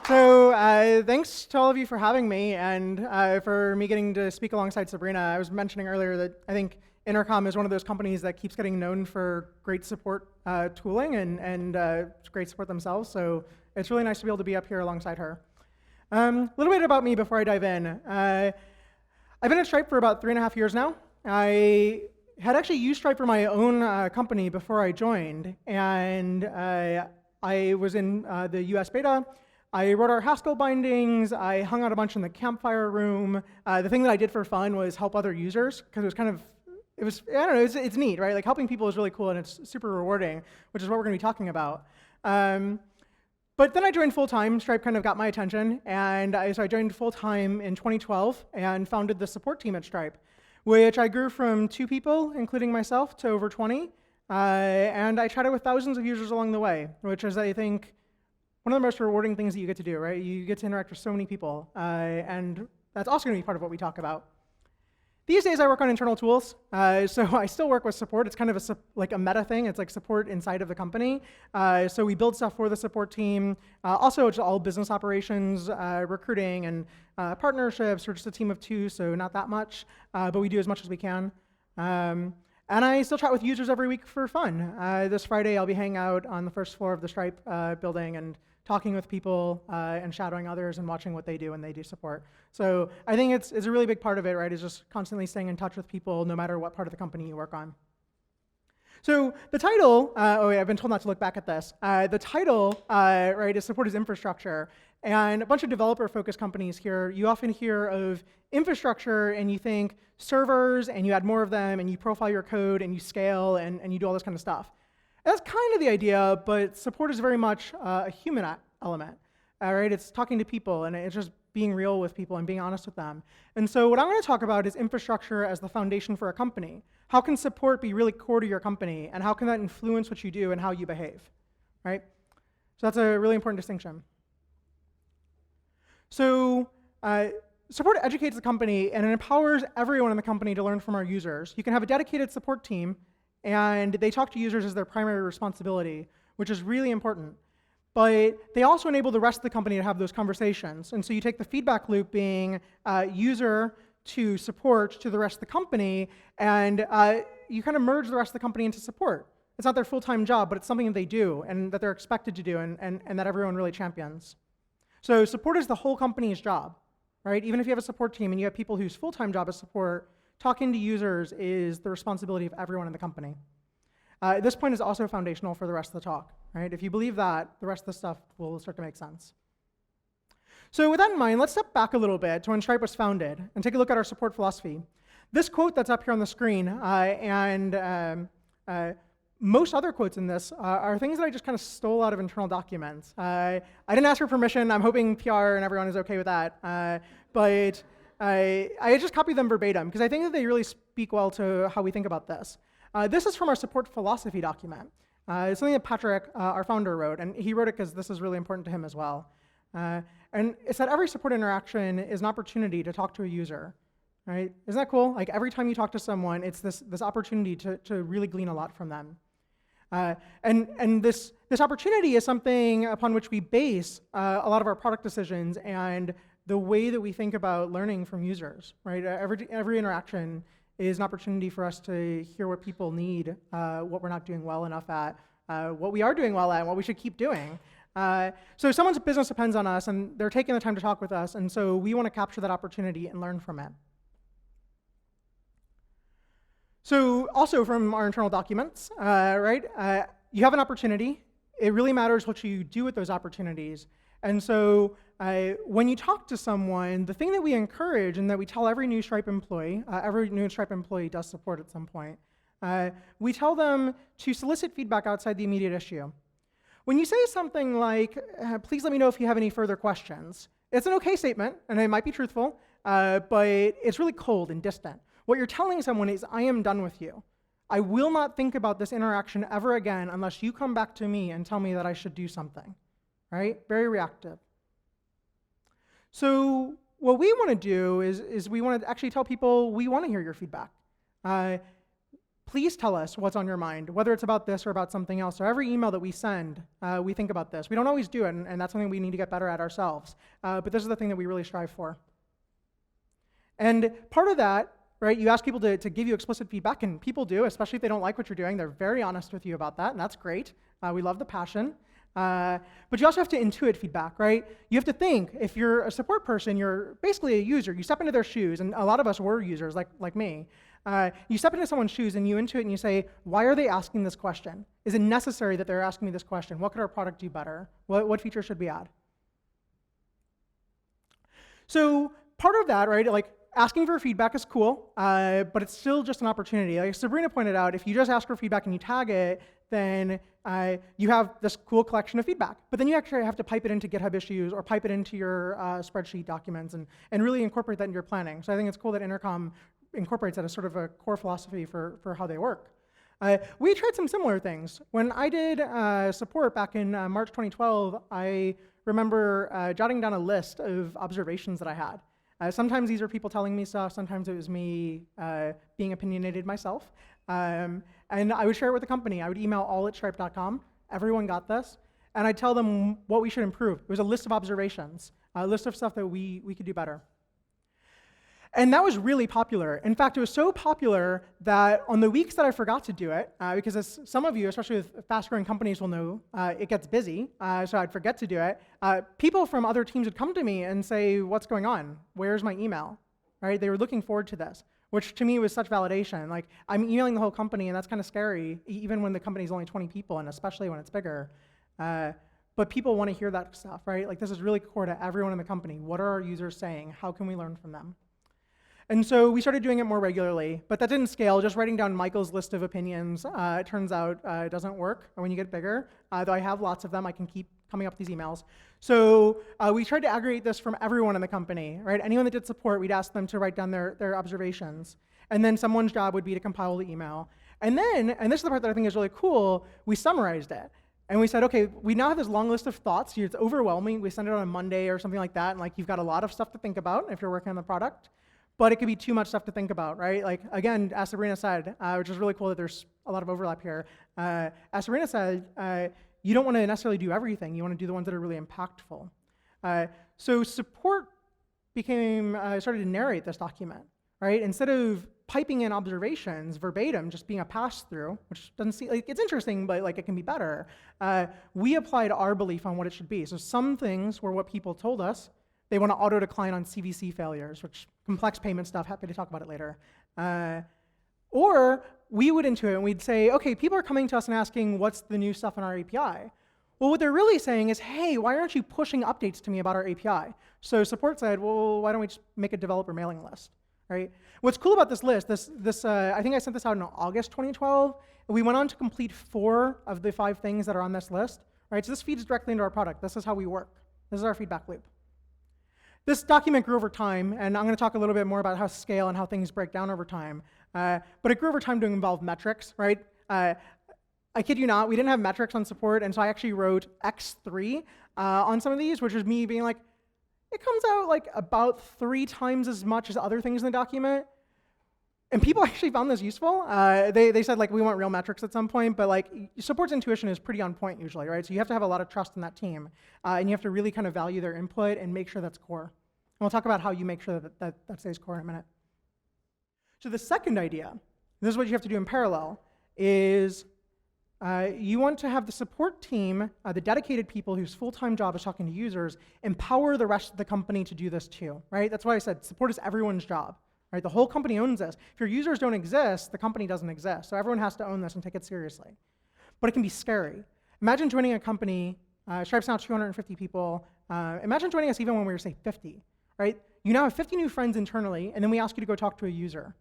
Thanks to all of you for having me and for me getting to speak alongside Sabrina. I was mentioning earlier that I think Intercom is one of those companies that keeps getting known for great support tooling and great support themselves. So it's really nice to be able to be up here alongside her. A little bit about me before I dive in. I've been at Stripe for about 3.5 years now. I had actually used Stripe for my own company before I joined, and I was in the US beta. I wrote our Haskell bindings. I hung out a bunch in the campfire room. The thing that I did for fun was help other users, because I don't know, it's neat, right? Like helping people is really cool and it's super rewarding, which is what we're gonna be talking about. But then I joined full-time. Stripe kind of got my attention, and so I joined full-time in 2012 and founded the support team at Stripe, which I grew from 2 people, including myself, to over 20. And I chatted with thousands of users along the way, which is, I think, one of the most rewarding things that you get to do, right? You get to interact with so many people, and that's also going to be part of what we talk about. These days, I work on internal tools, so I still work with support. It's kind of like a meta thing. It's like support inside of the company. So we build stuff for the support team. Also, it's all business operations, recruiting, and partnerships. We're just a team of 2, so not that much, but we do as much as we can. And I still chat with users every week for fun. This Friday, I'll be hanging out on the first floor of the Stripe building and talking with people and shadowing others and watching what they do when they do support. So I think it's a really big part of it, right, is just constantly staying in touch with people no matter what part of the company you work on. So the title, I've been told not to look back at this. The title, right, is Support as Infrastructure. And a bunch of developer-focused companies here, you often hear of infrastructure and you think servers and you add more of them and you profile your code and you scale and you do all this kind of stuff. That's kind of the idea, but support is very much a human element, right? It's talking to people and it's just being real with people and being honest with them. And so what I'm going to talk about is infrastructure as the foundation for a company. How can support be really core to your company, and how can that influence what you do and how you behave, right? So that's a really important distinction. So support educates the company and it empowers everyone in the company to learn from our users. You can have a dedicated support team and they talk to users as their primary responsibility, which is really important. But they also enable the rest of the company to have those conversations. And so you take the feedback loop being user to support to the rest of the company, and you kind of merge the rest of the company into support. It's not their full-time job, but it's something that they do and that they're expected to do and that everyone really champions. So support is the whole company's job, right? Even if you have a support team and you have people whose full-time job is support, talking to users is the responsibility of everyone in the company. This point is also foundational for the rest of the talk, right? If you believe that, the rest of the stuff will start to make sense. So with that in mind, let's step back a little bit to when Stripe was founded and take a look at our support philosophy. This quote that's up here on the screen and most other quotes in this are things that I just kind of stole out of internal documents. I didn't ask for permission. I'm hoping PR and everyone is okay with that. But I just copied them verbatim because I think that they really speak well to how we think about this. This is from our support philosophy document. It's something that Patrick, our founder, wrote, and he wrote it because this is really important to him as well. And it's that every support interaction is an opportunity to talk to a user, right? Isn't that cool? Like every time you talk to someone, it's this opportunity to really glean a lot from them. And this opportunity is something upon which we base a lot of our product decisions and the way that we think about learning from users, right? Every interaction is an opportunity for us to hear what people need, what we're not doing well enough at, what we are doing well at, and what we should keep doing. So someone's business depends on us, and they're taking the time to talk with us, and so we want to capture that opportunity and learn from it. So also from our internal documents, right, you have an opportunity. It really matters what you do with those opportunities. And so when you talk to someone, the thing that we encourage and that we tell every new Stripe employee does support at some point, we tell them to solicit feedback outside the immediate issue. When you say something like, please let me know if you have any further questions, it's an okay statement, and it might be truthful, but it's really cold and distant. What you're telling someone is, I am done with you. I will not think about this interaction ever again unless you come back to me and tell me that I should do something, right? Very reactive. So what we want to do is we want to actually tell people we want to hear your feedback. please tell us what's on your mind, whether it's about this or about something else. So every email that we send, we think about this. We don't always do it, and that's something we need to get better at ourselves. But this is the thing that we really strive for. And part of that, right, you ask people to give you explicit feedback, and people do, especially if they don't like what you're doing. They're very honest with you about that, and that's great. We love the passion. But you also have to intuit feedback, right? You have to think, if you're a support person, you're basically a user. You step into their shoes, and a lot of us were users, like me. You step into someone's shoes, and you intuit, and you say, why are they asking this question? Is it necessary that they're asking me this question? What could our product do better? What feature should we add? So part of that, right, like asking for feedback is cool, but it's still just an opportunity. Like Sabrina pointed out, if you just ask for feedback and you tag it, then you have this cool collection of feedback. But then you actually have to pipe it into GitHub issues or pipe it into your spreadsheet documents and really incorporate that into your planning. So I think it's cool that Intercom incorporates that as sort of a core philosophy for how they work. We tried some similar things. When I did support back in March 2012, I remember jotting down a list of observations that I had. Sometimes these are people telling me stuff, sometimes it was me being opinionated myself. And I would share it with the company. I would email all@stripe.com. Everyone got this. And I'd tell them what we should improve. It was a list of observations, a list of stuff that we could do better. And that was really popular. In fact, it was so popular that on the weeks that I forgot to do it, because as some of you, especially with fast-growing companies will know, it gets busy, so I'd forget to do it, people from other teams would come to me and say, what's going on? Where's my email? Right? They were looking forward to this, which to me was such validation. Like, I'm emailing the whole company, and that's kind of scary, even when the company's only 20 people, and especially when it's bigger. But people want to hear that stuff, right? Like, this is really core to everyone in the company. What are our users saying? How can we learn from them? And so we started doing it more regularly, but that didn't scale. Just writing down Michael's list of opinions, it turns out it doesn't work when you get bigger. Though I have lots of them, I can keep coming up with these emails. So we tried to aggregate this from everyone in the company, right? Anyone that did support, we'd ask them to write down their observations. And then someone's job would be to compile the email. And then, and this is the part that I think is really cool, we summarized it. And we said, okay, we now have this long list of thoughts. It's overwhelming. We send it on a Monday or something like that, and like you've got a lot of stuff to think about if you're working on the product. But it could be too much stuff to think about, right? Like, again, as Sabrina said, which is really cool that there's a lot of overlap here. As Sabrina said, you don't want to necessarily do everything. You want to do the ones that are really impactful. So support started to narrate this document, right? Instead of piping in observations verbatim, just being a pass-through, which doesn't seem, like, it's interesting, but like it can be better. We applied our belief on what it should be. So some things were what people told us. They want to auto-decline on CVC failures, which complex payment stuff, happy to talk about it later. Or we would intuit and we'd say, okay, people are coming to us and asking what's the new stuff in our API. Well, what they're really saying is, hey, why aren't you pushing updates to me about our API? So support said, well, why don't we just make a developer mailing list, right? What's cool about this list, I think I sent this out in August 2012. We went on to complete 4 of the 5 things that are on this list, right? So this feeds directly into our product. This is how we work. This is our feedback loop. This document grew over time, and I'm going to talk a little bit more about how scale and how things break down over time. But it grew over time to involve metrics, right? I kid you not, we didn't have metrics on support, and so I actually wrote X3 on some of these, which is me being like, it comes out like about 3 times as much as other things in the document. And people actually found this useful. They said, like, we want real metrics at some point, but like support's intuition is pretty on point usually, right? So you have to have a lot of trust in that team, and you have to really kind of value their input and make sure that's core. And we'll talk about how you make sure that stays core in a minute. So the second idea, this is what you have to do in parallel, is you want to have the support team, the dedicated people whose full-time job is talking to users, empower the rest of the company to do this too, right? That's why I said support is everyone's job. Right, the whole company owns this. If your users don't exist, the company doesn't exist. So everyone has to own this and take it seriously. But it can be scary. Imagine joining a company, Stripe's now 250 people. Imagine joining us even when we were, say, 50, right? You now have 50 new friends internally, and then we ask you to go talk to a user.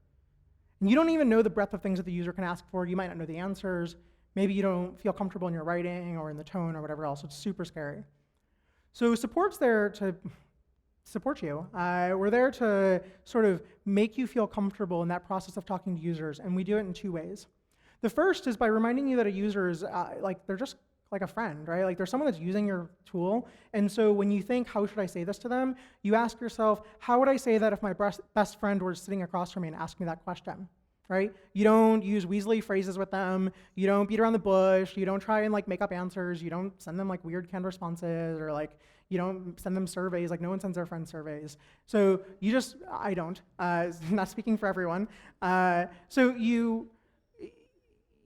And you don't even know the breadth of things that the user can ask for. You might not know the answers. Maybe you don't feel comfortable in your writing or in the tone or whatever else. It's super scary. So support's there to support you. We're there to sort of make you feel comfortable in that process of talking to users, and we do it in 2 ways. The first is by reminding you that a user is they're just like a friend, right? Like, there's someone that's using your tool, and so when you think, how should I say this to them, you ask yourself, how would I say that if my best friend were sitting across from me and asked me that question, right? You don't use Weasley phrases with them. You don't beat around the bush. You don't try and like make up answers. You don't send them like weird canned responses, or like you don't send them surveys. Like no one sends their friends surveys. So you just, I don't, not speaking for everyone. So you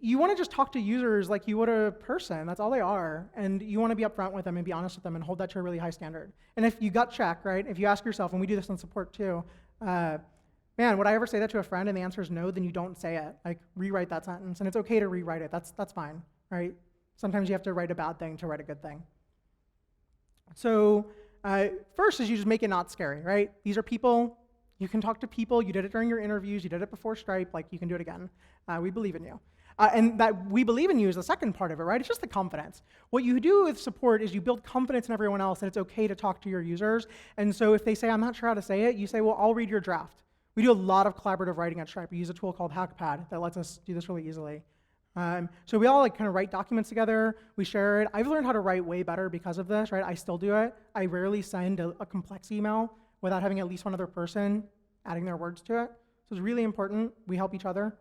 want to just talk to users like you would a person. That's all they are. And you want to be upfront with them and be honest with them and hold that to a really high standard. And if you gut check, right, if you ask yourself, and we do this in support too, man, would I ever say that to a friend and the answer is no, then you don't say it. Like, rewrite that sentence. And it's okay to rewrite it. That's fine, right? Sometimes you have to write a bad thing to write a good thing. So first is you just make it not scary, right? These are people. You can talk to people. You did it during your interviews. You did it before Stripe. Like, you can do it again. We believe in you. And that we believe in you is the second part of it, right? It's just the confidence. What you do with support is you build confidence in everyone else that it's okay to talk to your users. And so if they say, I'm not sure how to say it, you say, well, I'll read your draft. We do a lot of collaborative writing at Stripe. We use a tool called HackPad that lets us do this really easily. So we all like kind of write documents together. We share it. I've learned how to write way better because of this, right? I still do it. I rarely send a complex email without having at least one other person adding their words to it. So it's really important. We help each other,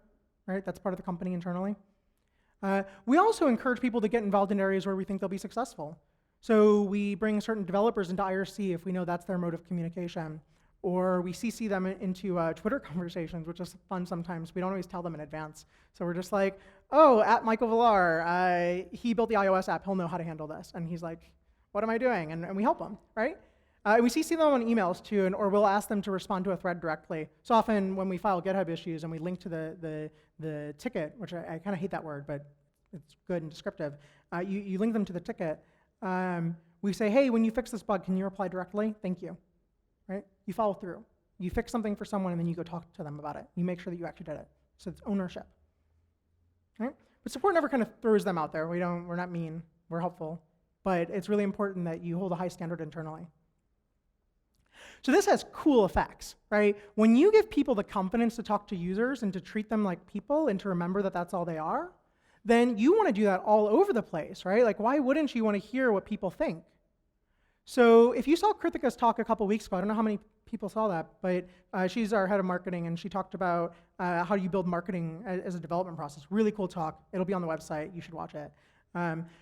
right? That's part of the company internally. We also encourage people to get involved in areas where we think they'll be successful. So we bring certain developers into IRC if we know that's their mode of communication. Or we CC them into Twitter conversations, which is fun sometimes. We don't always tell them in advance. So we're just like, oh, at Michael Villar, he built the iOS app. He'll know how to handle this. And he's like, what am I doing? And we help him, right? We CC them on emails too, or we'll ask them to respond to a thread directly. So often when we file GitHub issues and we link to the ticket, which I kind of hate that word, but it's good and descriptive, you link them to the ticket. We say, hey, when you fix this bug, can you reply directly? Thank you. Right? You follow through. You fix something for someone, and then you go talk to them about it. You make sure that you actually did it. So it's ownership. Right? But support never kind of throws them out there. We're not mean. We're helpful. But it's really important that you hold a high standard internally. So this has cool effects, right? When you give people the confidence to talk to users and to treat them like people and to remember that that's all they are, then you want to do that all over the place, right? Like, why wouldn't you want to hear what people think? So if you saw Krithika's talk a couple weeks ago, I don't know how many people saw that, but she's our head of marketing, and she talked about how you build marketing as a development process. Really cool talk. It'll be on the website. You should watch it.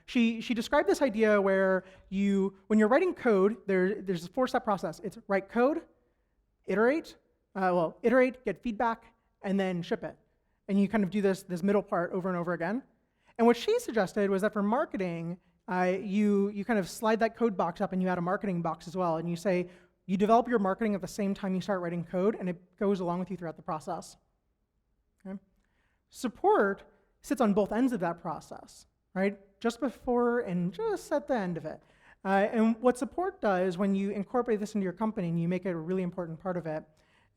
She described this idea where when you're writing code, there's a 4-step process. It's write code, iterate, get feedback, and then ship it. And you kind of do this middle part over and over again. And what she suggested was that for marketing, you kind of slide that code box up and you add a marketing box as well. And you say, you develop your marketing at the same time you start writing code, and it goes along with you throughout the process. Okay? Support sits on both ends of that process, right? Just before and just at the end of it. And what support does when you incorporate this into your company and you make it a really important part of it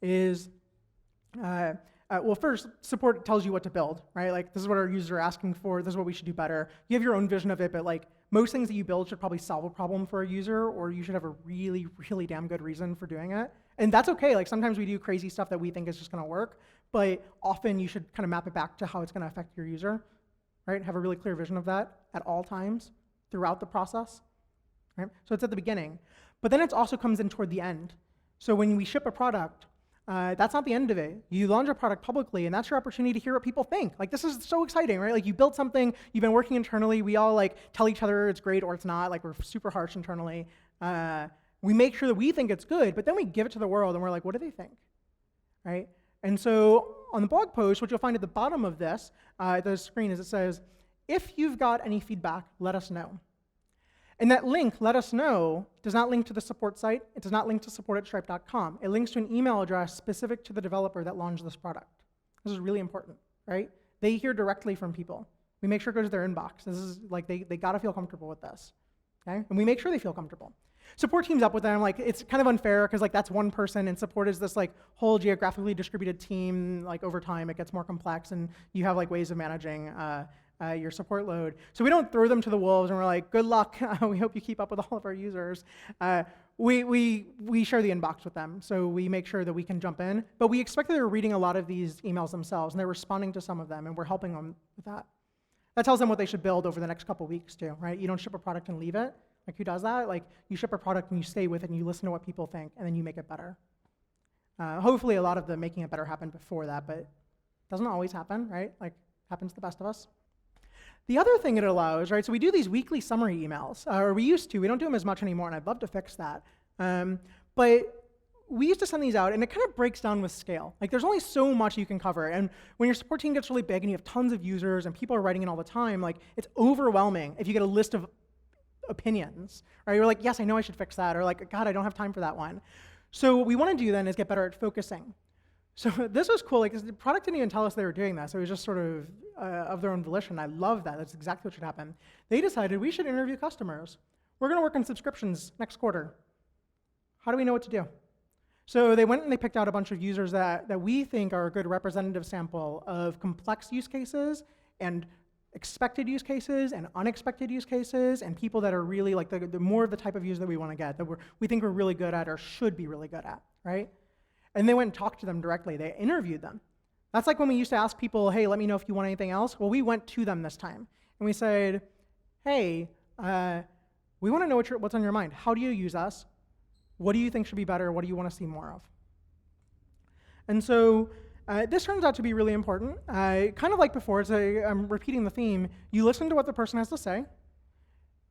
is, well, first, support tells you what to build, right? Like, this is what our users are asking for. This is what we should do better. You have your own vision of it, but like most things that you build should probably solve a problem for a user, or you should have a really, really damn good reason for doing it. And that's okay. Like, sometimes we do crazy stuff that we think is just going to work, but often you should kind of map it back to how it's going to affect your user, right? Have a really clear vision of that at all times throughout the process, right? So it's at the beginning. But then it also comes in toward the end. So when we ship a product, that's not the end of it. You launch a product publicly, and that's your opportunity to hear what people think. Like, this is so exciting, right? Like, you built something, you've been working internally, we all like tell each other it's great or it's not, like we're super harsh internally. We make sure that we think it's good, but then we give it to the world and we're like, what do they think, right? And so on the blog post, what you'll find at the bottom of this, the screen is it says, if you've got any feedback, let us know. And that link, let us know, does not link to the support site. It does not link to support@stripe.com. It links to an email address specific to the developer that launched this product. This is really important, right? They hear directly from people. We make sure it goes to their inbox. This is like, they gotta feel comfortable with this, okay? And we make sure they feel comfortable. Support teams up with them. Like, it's kind of unfair because like that's one person, and support is this like whole geographically distributed team. Like, over time it gets more complex, and you have like ways of managing your support load. So we don't throw them to the wolves and we're like, good luck, we hope you keep up with all of our users. We share the inbox with them, so we make sure that we can jump in, but we expect that they're reading a lot of these emails themselves and they're responding to some of them, and we're helping them with that. That tells them what they should build over the next couple weeks too, right? You don't ship a product and leave it. Like, who does that? Like, you ship a product and you stay with it and you listen to what people think, and then you make it better. Hopefully a lot of the making it better happened before that, but Doesn't always happen, right? Like, happens to the best of us. The other thing it allows, right, so we do these weekly summary emails, or we used to. We don't do them as much anymore, and I'd love to fix that. But we used to send these out, and it kind of breaks down with scale. Like, there's only so much you can cover, and when your support team gets really big and you have tons of users and people are writing in all the time, like, it's overwhelming if you get a list of opinions, right? You're like, yes, I know I should fix that, or like, God, I don't have time for that one. So what we want to do then is get better at focusing. So this was cool, like, 'cause the product didn't even tell us they were doing this. It was just sort of their own volition. I love that. That's exactly what should happen. They decided we should interview customers. We're going to work on subscriptions next quarter. How do we know what to do? So they went and they picked out a bunch of users that we think are a good representative sample of complex use cases and expected use cases and unexpected use cases and people that are really like the more of the type of user that we want to get, that we think we're really good at or should be really good at, right? And they went and talked to them directly. They interviewed them. That's like when we used to ask people, hey, let me know if you want anything else. Well, we went to them this time. And we said, hey, we want to know what's on your mind. How do you use us? What do you think should be better? What do you want to see more of? And so this turns out to be really important. Kind of like before, I'm repeating the theme. You listen to what the person has to say.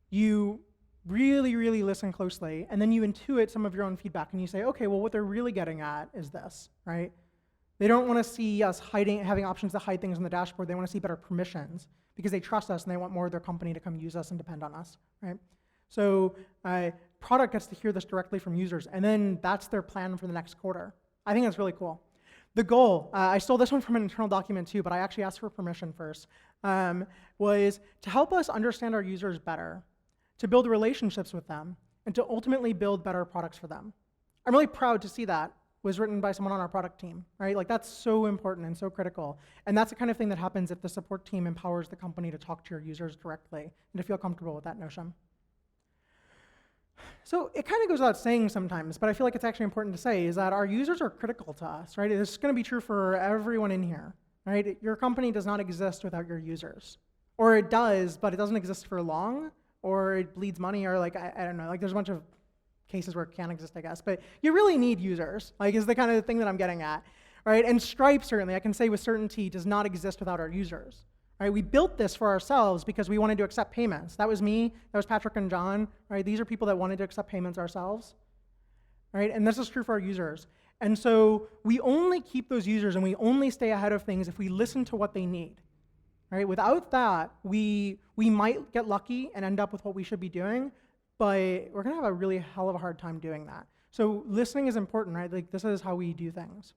You really, really listen closely, and then you intuit some of your own feedback, and you say, okay, well, what they're really getting at is this, right? They don't want to see us having options to hide things on the dashboard. They want to see better permissions because they trust us and they want more of their company to come use us and depend on us, right? So product gets to hear this directly from users, and then that's their plan for the next quarter. I think that's really cool. The goal, I stole this one from an internal document too, but I actually asked for permission first, was to help us understand our users better, to build relationships with them, and to ultimately build better products for them. I'm really proud to see that was written by someone on our product team, right? Like, that's so important and so critical. And that's the kind of thing that happens if the support team empowers the company to talk to your users directly and to feel comfortable with that notion. So it kind of goes without saying sometimes, but I feel like it's actually important to say, is that our users are critical to us, right? This is going to be true for everyone in here, right? Your company does not exist without your users. Or it does, but it doesn't exist for long, or it bleeds money, or like, I don't know, like there's a bunch of cases where it can't exist, I guess, but you really need users, like is the kind of thing that I'm getting at, right? And Stripe, certainly, I can say with certainty, does not exist without our users, right? We built this for ourselves because we wanted to accept payments. That was me, that was Patrick and John, right? These are people that wanted to accept payments ourselves, right? And this is true for our users. And so we only keep those users and we only stay ahead of things if we listen to what they need. Right? Without that, we might get lucky and end up with what we should be doing, but we're going to have a really hell of a hard time doing that. So listening is important, right? Like, this is how we do things.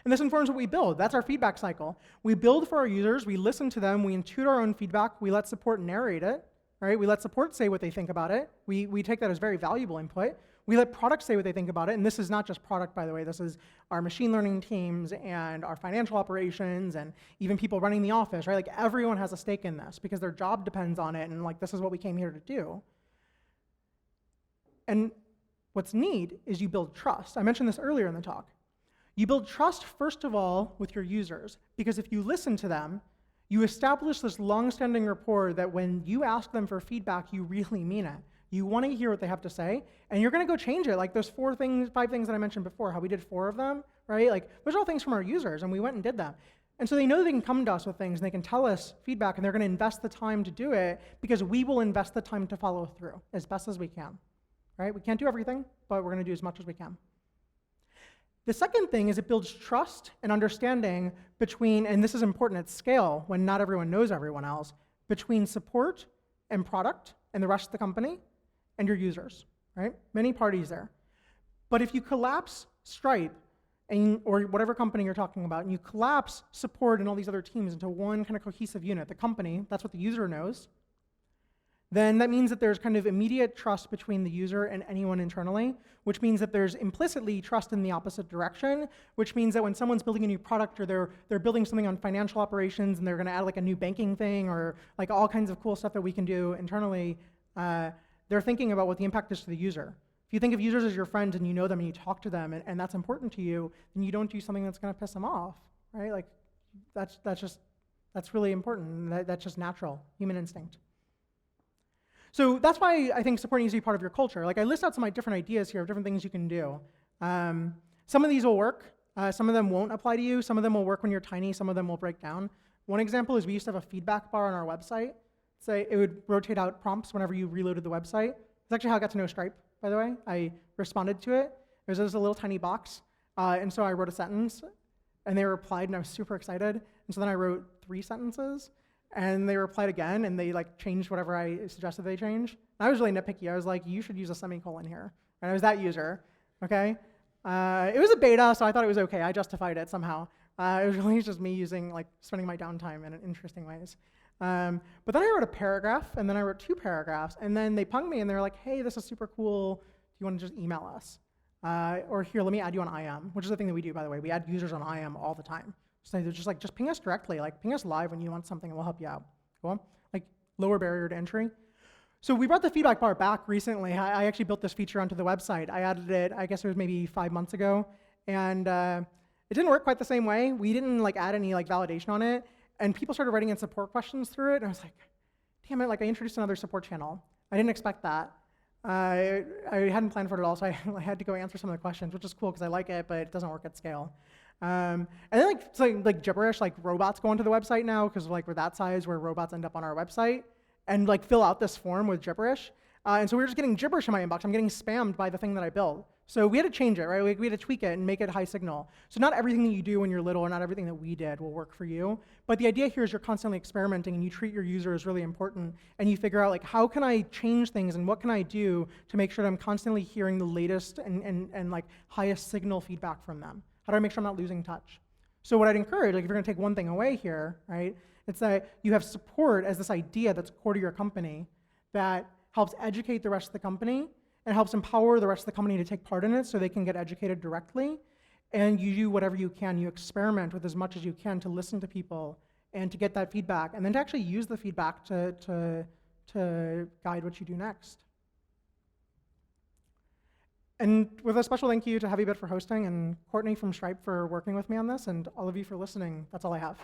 And this informs what we build. That's our feedback cycle. We build for our users, we listen to them, we intuit our own feedback, we let support narrate it, right? We let support say what they think about it. We take that as very valuable input. We let product say what they think about it, and this is not just product, by the way. This is our machine learning teams and our financial operations and even people running the office, right? Like, everyone has a stake in this because their job depends on it, and like, this is what we came here to do. And what's neat is you build trust. I mentioned this earlier in the talk. You build trust, first of all, with your users, because if you listen to them, you establish this long-standing rapport that when you ask them for feedback, you really mean it. You want to hear what they have to say, and you're going to go change it. Like those 5 things that I mentioned before, how we did 4 of them, right? Like, those are all things from our users, and we went and did them. And so they know they can come to us with things, and they can tell us feedback, and they're going to invest the time to do it because we will invest the time to follow through as best as we can, right? We can't do everything, but we're going to do as much as we can. The second thing is it builds trust and understanding between, and this is important at scale when not everyone knows everyone else, between support and product and the rest of the company and your users, right? Many parties there. But if you collapse Stripe or whatever company you're talking about, and you collapse support and all these other teams into one kind of cohesive unit, the company, that's what the user knows, then that means that there's kind of immediate trust between the user and anyone internally, which means that there's implicitly trust in the opposite direction, which means that when someone's building a new product or they're building something on financial operations and they're going to add like a new banking thing or like all kinds of cool stuff that we can do internally, they're thinking about what the impact is to the user. If you think of users as your friends and you know them and you talk to them and that's important to you, then you don't do something that's going to piss them off, right? Like, that's really important. That's just natural, human instinct. So that's why I think support needs to be part of your culture. Like, I list out some different ideas here of different things you can do. Some of these will work, Some of them won't apply to you. Some of them will work when you're tiny. Some of them will break down. One example is we used to have a feedback bar on our website. So it would rotate out prompts whenever you reloaded the website. It's actually how I got to know Stripe, by the way. I responded to it. It was just a little tiny box. And so I wrote a sentence, and they replied, and I was super excited. And so then I wrote 3 sentences, and they replied again, and they like changed whatever I suggested they change. And I was really nitpicky. I was like, you should use a semicolon here. And I was that user, okay? It was a beta, so I thought it was okay. I justified it somehow. It was really just me spending my downtime in interesting ways. But then I wrote a paragraph, and then I wrote 2 paragraphs, and then they pinged me, and they were like, hey, this is super cool. Do you want to just email us? Or here, let me add you on IM, which is the thing that we do, by the way. We add users on IM all the time. So they're just ping us directly, ping us live when you want something, and we'll help you out. Cool? Lower barrier to entry. So we brought the feedback bar back recently. I actually built this feature onto the website. I added it, I guess it was maybe 5 months ago, and it didn't work quite the same way. We didn't add any validation on it, and people started writing in support questions through it, and I was like, damn it, I introduced another support channel. I didn't expect that. I hadn't planned for it at all, so I had to go answer some of the questions, which is cool because I like it, but it doesn't work at scale. And then gibberish, robots go onto the website now because we're that size where robots end up on our website and fill out this form with gibberish. And so we were just getting gibberish in my inbox. I'm getting spammed by the thing that I built. So we had to change it, right? We had to tweak it and make it high signal. So not everything that you do when you're little or not everything that we did will work for you. But the idea here is you're constantly experimenting and you treat your user as really important and you figure out how can I change things and what can I do to make sure that I'm constantly hearing the latest and highest signal feedback from them. How do I make sure I'm not losing touch? So what I'd encourage, if you're gonna take one thing away here, right? It's that you have support as this idea that's core to your company that helps educate the rest of the company and helps empower the rest of the company to take part in it so they can get educated directly. And you do whatever you can. You experiment with as much as you can to listen to people and to get that feedback, and then to actually use the feedback to guide what you do next. And with a special thank you to HeavyBit for hosting and Courtney from Stripe for working with me on this, and all of you for listening. That's all I have.